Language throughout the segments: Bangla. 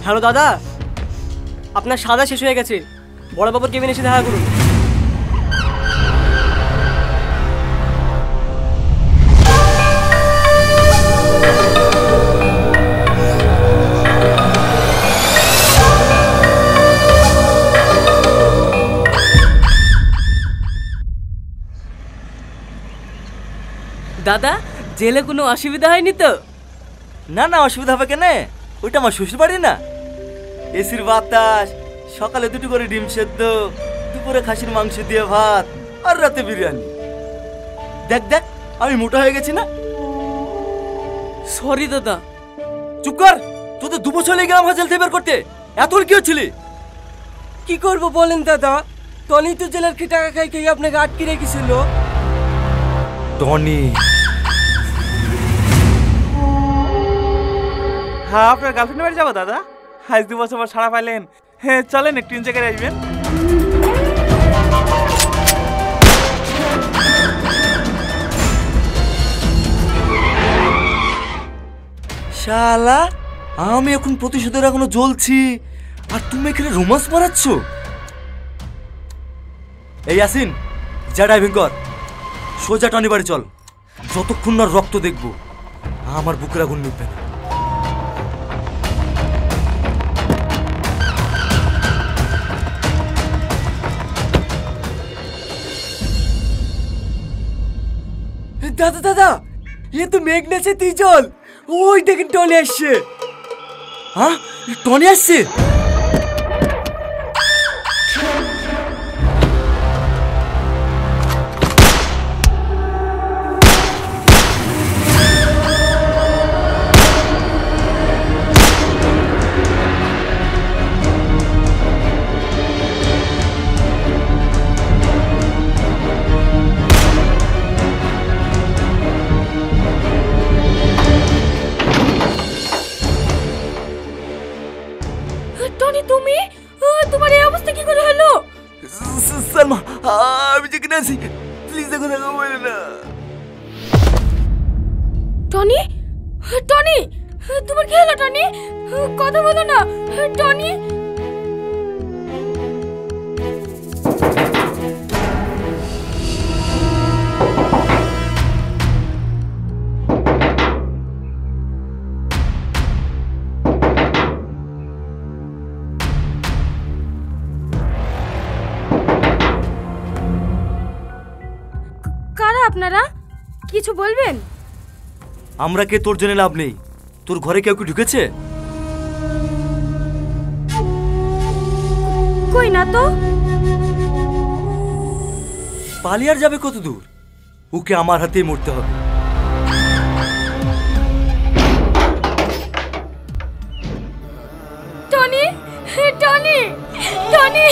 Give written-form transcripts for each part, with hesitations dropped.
হ্যালো দাদা, আপনার সাদা শেষ হয়ে গেছে, বড়বাবুর কেবিনে এসে দেখা করুন। দাদা, জেলে কোনো অসুবিধা হয়নি তো? না না, অসুবিধা হবে কেন? ওইটা আমার শ্বশুর বাড়ি না। এসির বাতাস, সকালে 2টো করে ডিম সেদ্ধ, দুপুরে খাসির মাংস দিয়ে ভাত, আর রাতে বিরিয়ানি। দেখ দেখ, আমি মোটা হয়ে গেছি না? সরি দাদা। চুপ কর, তোদের 2 বছর লেগে আমার জেল থেকে বের করতে। এত কি হচ্ছিলি? কি করব বলেন দাদা, টনি তো জেলার কি টাকা খাই খেয়ে আপনাকে আটকে রেখেছিল। টনি? হ্যাঁ, আপনার গার্লফ্রেন্ড বাড়ি যাবো দাদা। আজ 2 বছর পর ছাড়া পাইলেন। হ্যাঁ চলেন, একটু এনজয় করে আসবেন। শালা, আমি এখন প্রতিশোধের এখনো জ্বলছি, আর তুমি এখানে রোমান্স মারাচ্ছ? এই ইয়াসিন, যা ড্রাইভিং কর, সোজা টনি বাড়ি চল। যতক্ষণ না রক্ত দেখবো আমার বুকের আগুন নিভবে না। দাদা দাদা, এ তো মেঘনাছে, তুই চল। ওই দেখেন টনি আসছে। হ্যাঁ, টনি আসছে? টনি, তুমি? তোমার এই অবস্থা কি করে হলো? সালমা, আমি যেখানে আছি, প্লিজ দেখো দেখা বলে না। টনি, টনি, তোমার কি হলো টনি? কথা বলো না টনি। কারা আপনারা? কিছু বলবেন? আমরা কে তোর জেনে লাভ নেই। তোর ঘরে কেউ কি ঢুকেছে? কই না তো। পালিয়ার যাবে কত দূর? ওকে আমার হাতেই মরতে হবে। Tony, Tony, Tony.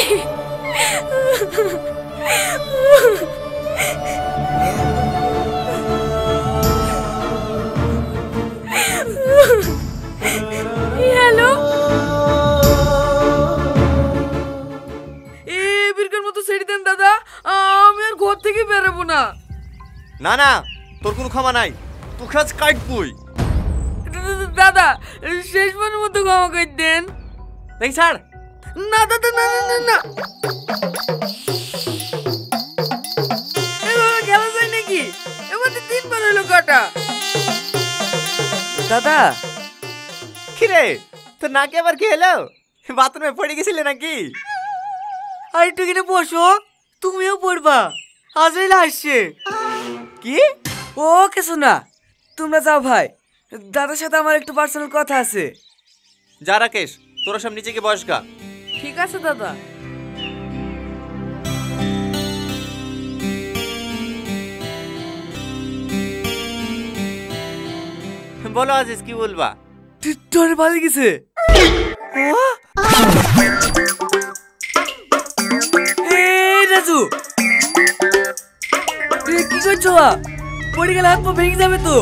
হ্যালো, বীরকার মতো ছেড়ে দেন দাদা, আমি আর ঘর থেকে বেরোবো না। না না, তোর কোনো ক্ষমা নাই, তোকে আজ কাটবই। দাদা, শেষবারের মতো ক্ষমা করে দেন। দেখ ছাড়। না দাদা, না না না না, এভাবে খেলা যায় নাকি? এবার 3 বার হলো কাটা। দাদা, কি রে, তোর নাকে আবার কি হলো? বাথরুমে পড়ে গেছিলে নাকি? আর একটু কিনে বসো, তুমিও পড়বা। আজরাইল আসছে। কি? ও কিছু না, তোমরা যাও ভাই, দাদার সাথে আমার একটু পার্সোনাল কথা আছে। যা রাকেশ, তোরা সব নিচে গিয়ে বস গা। ঠিক আছে দাদা। বলো আজিজ, কি বলবা? টনি ভালো গেছে। রাজু, কি করছো? পড়ে গেলে হাত পা ভেঙে যাবে তো।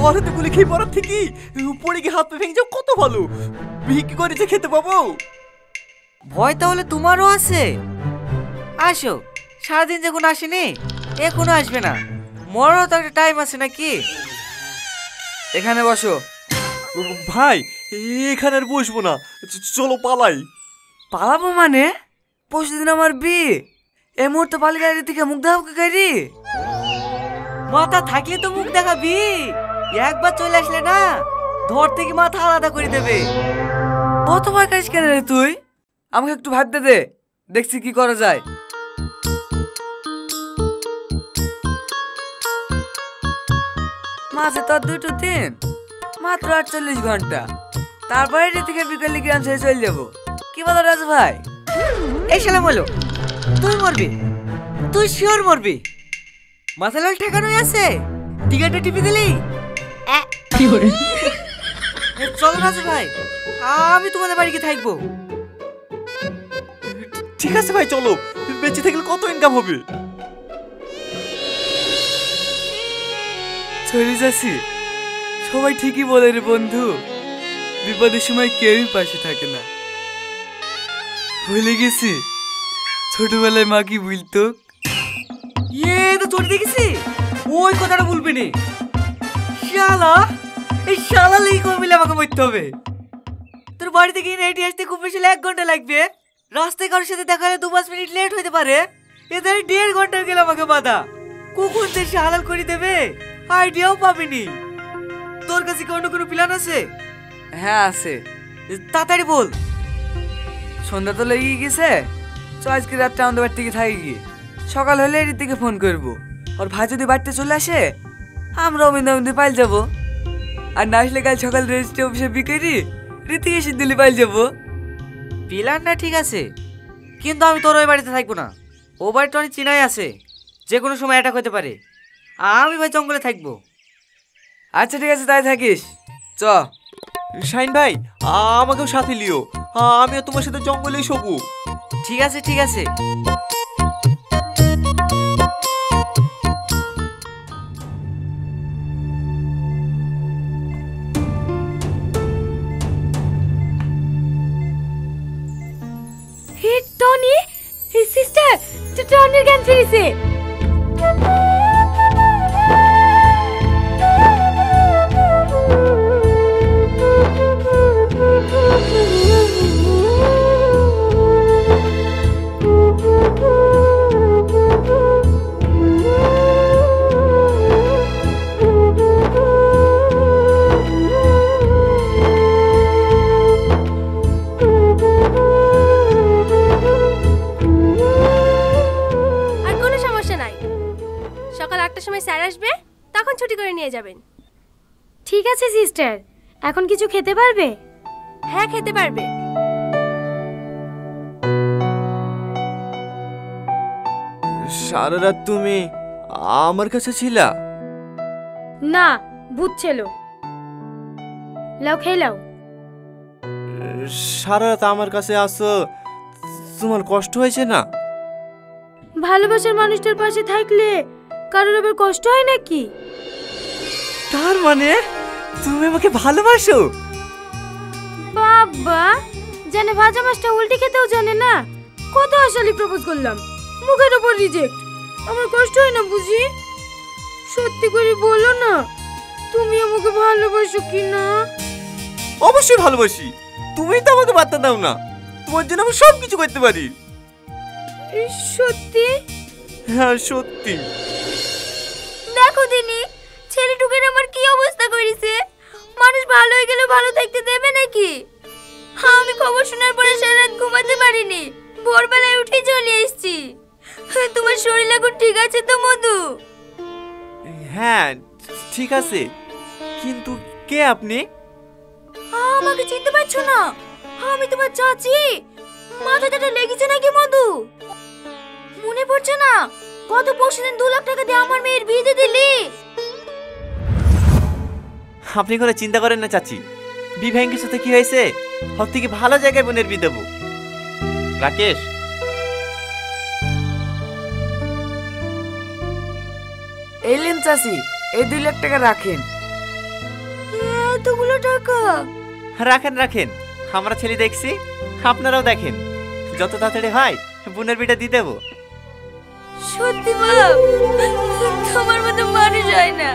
ওরে তো গুলি খেয়ে পড়ার থেকে পড়ে গিয়ে হাত পা ভেঙে যাও, কত ভালো। ভিক্ষি করে যে খেতে পাবো। ভয় তাহলে তোমারও আছে? আসো, সারাদিন যখন আসেনি এখনো আসবে না, মরারও তো একটা টাইম আছে নাকি? এখানে বসো। ভাই, এখানে আর বসবো না, চলো পালাই। পালাবো মানে? পরশুদিন আমার বিয়ে, এই মুহূর্তে পালিয়ে গাড়ি থেকে মুখ দেখাবো গাড়ি? মাথা থাকলে তো মুখ দেখাবি, একবার চলে আসলে না ধর থেকে মাথা আলাদা করে দেবে। কত ভয় করিস কেন রে তুই? আমাকে একটু ভাবতে দে, দেখছি কি করা যায়। মাঝে তোর দুটো দিন, মাত্র 48 ঘন্টা, তারপরে থেকে বিকালে গ্রাম ছেড়ে চলে যাবো। কি বলো রাজু ভাই? এই সালাম বলো, তুই মরবি, তুই শিওর মরবি। মাথা লাল ঠেকানোই আছে, টিকেটটা টিপে দিলি। চলো রাজু ভাই, আমি তোমাদের বাড়িতে থাকবো। ঠিক আছে ভাই, চলো। বেঁচে থাকলে কত ইনকাম হবে? চলে যাচ্ছি, সবাই ঠিকই বলে রে বন্ধু, বিপদের সময় কেউই পাশে থাকে না। ভুলে গেছি ছোটবেলায় মা কি বলতো, তো চলে দেখেছি ওই কথাটা বলবি নি। শালা, এই শালা লেগে করে মিলে আমাকে মরতে হবে। তোর বাড়ি থেকে হেঁটে আসতে খুব বেশি 1 ঘন্টা লাগবে, রাস্তায় কারোর সাথে দেখা হলে 2-5 মিনিট লেট হতে পারে, এদের 1.5 ঘন্টা গেলে আমাকে বাধা। কখন দেশে হালাল করে দেবে আইডিয়াও পাবিনি। তোর কাছে কি অন্য কোনো প্ল্যান আছে? হ্যাঁ আছে, তাড়াতাড়ি বল। সন্ধ্যা তো লেগে গেছে, চ আজকে রাতটা আমাদের বাড়ি থেকে থাকি গিয়ে, সকাল হলে এর দিকে ফোন করবো। ওর ভাই যদি বাড়িতে চলে আসে আমরা অমিন্দে পাইল যাবো, আর না আসলে কাল সকাল রেজিস্ট্রি অফিসে বিকেরি রীতি এসে দিল্লি পাইল যাবো। প্ল্যানটা ঠিক আছে, কিন্তু আমি তোর ওই বাড়িতে থাকবো না। ও বাড়িটা অনেক চিনাই আছে, যে কোনো সময় অ্যাটাক হতে পারে। আমি ভাই জঙ্গলে থাকবো। আচ্ছা ঠিক আছে, তাই থাকিস। চ শাইন ভাই, আমাকেও সাথে লিও, আমিও তোমার সাথে জঙ্গলেই শোবো। ঠিক আছে ঠিক আছে। হে টনি, হে সিস্টার, টনির জ্ঞান ফিরেছে। সকাল 8টার সময় স্যার আসবে, তখন ছুটি করে নিয়ে যাবেন। ঠিক আছে সিস্টার, এখন কিছু খেতে পারবে? হ্যাঁ খেতে পারবে। সারা রাত তুমি আমার কাছে ছিলা? না, ভূত ছিল। লাও খেয়ে লাও। সারা রাত আমার কাছে আসো, তোমার কষ্ট হয়েছে না? ভালোবাসার মানুষটার পাশে থাকলে কারোর আবার কষ্ট হয় নাকি? তার মানে তুমি আমাকে ভালোবাসো? বাবা, জানে ভাজা মাছটা উল্টে খেতেও জানে না। কত আসলে প্রপোজ করলাম, মুখের উপর রিজেক্ট। আমার কষ্ট হয় না বুঝি? সত্যি করে বলো না, তুমি আমাকে ভালোবাসো কি না? অবশ্যই ভালোবাসি, তুমিই তো আমাকে বার্তা দাও না। তোমার জন্য আমি সব কিছু করতে পারি। সত্যি? হ্যাঁ সত্যি। দেখো দিনি, ছেলেটুকের আমার কি অবস্থা করেছে। মানুষ ভালো হয়ে গেলে ভালো থাকতে দেবে নাকি? আমি খবর শোনার পরে সারা রাত ঘুমাতে পারিনি, ভোরবেলায় উঠে চলে এসেছি। তোমার শরীর এখন ঠিক আছে তো মধু? হ্যাঁ ঠিক আছে, কিন্তু কে আপনি? আমাকে চিনতে পারছো না? আমি তোমার চাচি। মাথাটা লেগেছে নাকি মধু? মনে পড়ছে না কত পরশুদিন 2 লাখ টাকা দিয়ে আমার মেয়ের বিয়ে দিয়ে দিলি? আপনি কোনো চিন্তা করেন না চাচি, বিভাঙ্গের সাথে কি হয়েছে, সব থেকে ভালো জায়গায় বোনের বিয়ে দেবো। রাকেশ, এলেন চাচি, এই 2 লাখ টাকা রাখেন। এতগুলো টাকা? রাখেন রাখেন, আমরা ছেলে দেখছি, আপনারাও দেখেন, যত তাড়াতাড়ি হয় বোনের বিয়েটা দিয়ে দেবো। সত্যি বাপ, তোমার মতো মানুষ হয় না।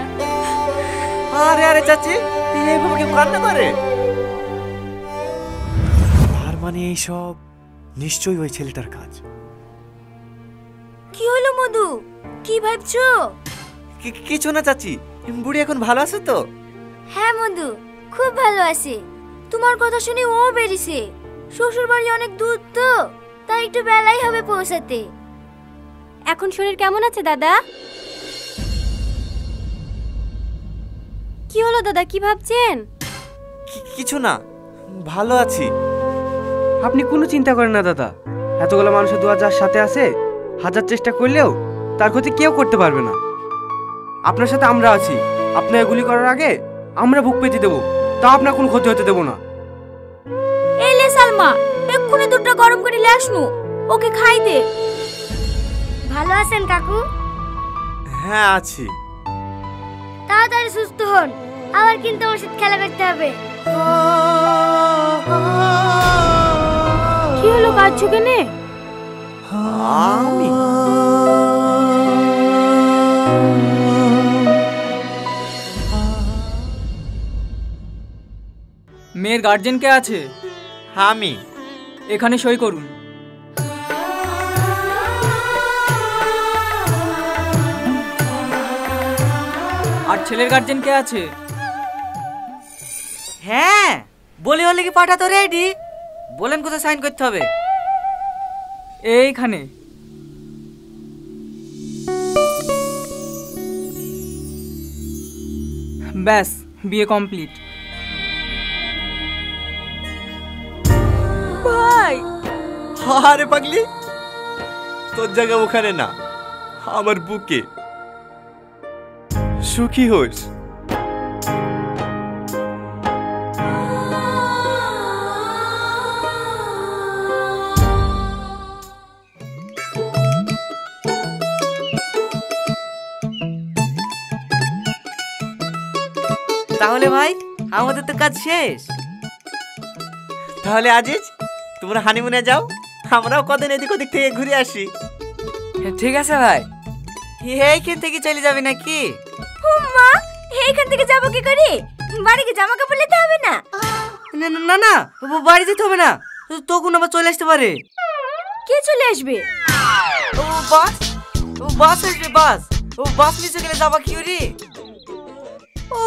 আরে আরে চাচি, এইভাবে কেউ কান্না করে? মানে এইসব নিশ্চয়ই ওই ছেলেটার কাজ। কি হলো মধু, কি ভাবছো? কিছু না চাচি, বুড়ি এখন ভালো আছে তো? হ্যাঁ মধু, খুব ভালো আছে। তোমার কথা শুনে ও বেরিয়েছে। শ্বশুর বাড়ি অনেক দূর তো, তাই একটু বেলাই হবে পৌঁছাতে। এখন শরীর কেমন আছে দাদা? কি হলো দাদা, কি ভাবছেন? কিছু না, ভালো আছি। আপনি কোনো চিন্তা করেন না দাদা, এতগুলো মানুষের দোয়া যার সাথে আছে, হাজার চেষ্টা করলেও তার ক্ষতি কেউ করতে পারবে না। আপনার সাথে আমরা আছি। আপনি এগুলি করার আগে আমরা বুক পেতে দেবো, তা আপনার কোনো ক্ষতি হতে দেবো না। এই লে সালমা, এক্ষুনি দুধটা গরম করে নিয়ে আসনু, ওকে খাই দে। ভালো আছেন কাকু? হ্যাঁ আছি। তাড়াতাড়ি সুস্থ হন, আবার কিন্তু আমার সাথে খেলা করতে হবে। কি হলো, কাঁদছো কেনে? আমি মেয়ের গার্জেন কে আছে? আমি এখানে সই করুন। আর ছেলের গার্জেন কে আছে? হ্যাঁ, বলি হলে কি পাঠাতো রেডি? বলেন কোথায় সাইন করতে হবে? এইখানে। ব্যাস, বিয়ে কমপ্লিট। ভাই, আরে পাগলি, তোর জায়গা ওখানে না, আমার বুকে। সুখী হোস। তাহলে ভাই, আমাদের তো কাজ শেষ। তাহলে আজিজ, তোমরা হানিমুনে যাও, আমরাও কদিন এদিক ওদিক থেকে ঘুরে আসি। ঠিক আছে ভাই। এইখান থেকে চলে যাবে নাকি? মা, এইখান থেকে যাবো কি করে? বাড়ি কি জামা কাপড় নিতে হবে না? না না না না, বাড়ি যেতে হবে না, তখন আবার চলে আসতে পারে। কে চলে আসবে? ও বাস, ও বাস আসবে, বাস। ও বাস মিশে গেলে যাবা কি রে? ও,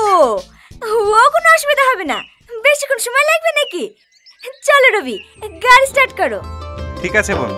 ও কোনো অসুবিধা হবে না। বেশিক্ষণ সময় লাগবে নাকি? চলো রবি, গাড়ি স্টার্ট করো। ঠিক আছে বোন।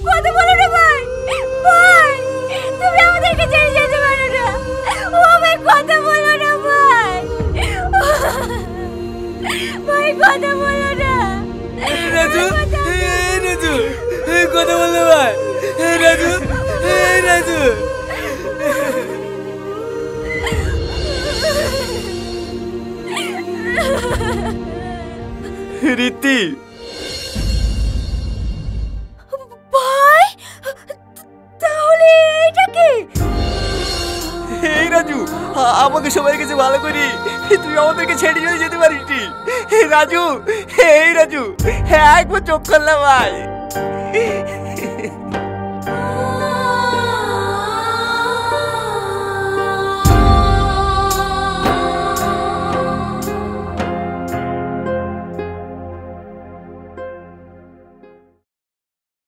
কথা বলো না ভাই। ভাই, তুমি আমাদেরকে ছেড়ে যেতে পারো না। ও ভাই, কথা বলো না ভাই। ভাই, কথা বলো না। রাজু, রাজু, কথা বললে ভাই। রাজু, রাজু। রীতি, ভাই, তাহলে এটা কি? এই রাজু, আমাকে সবাই কাছে ভালো করি, তুই আমাদেরকে ছেড়ে চলে যেতে পারিস নি। রাজু, এই রাজু, একবার চোখ করলাম ভাই।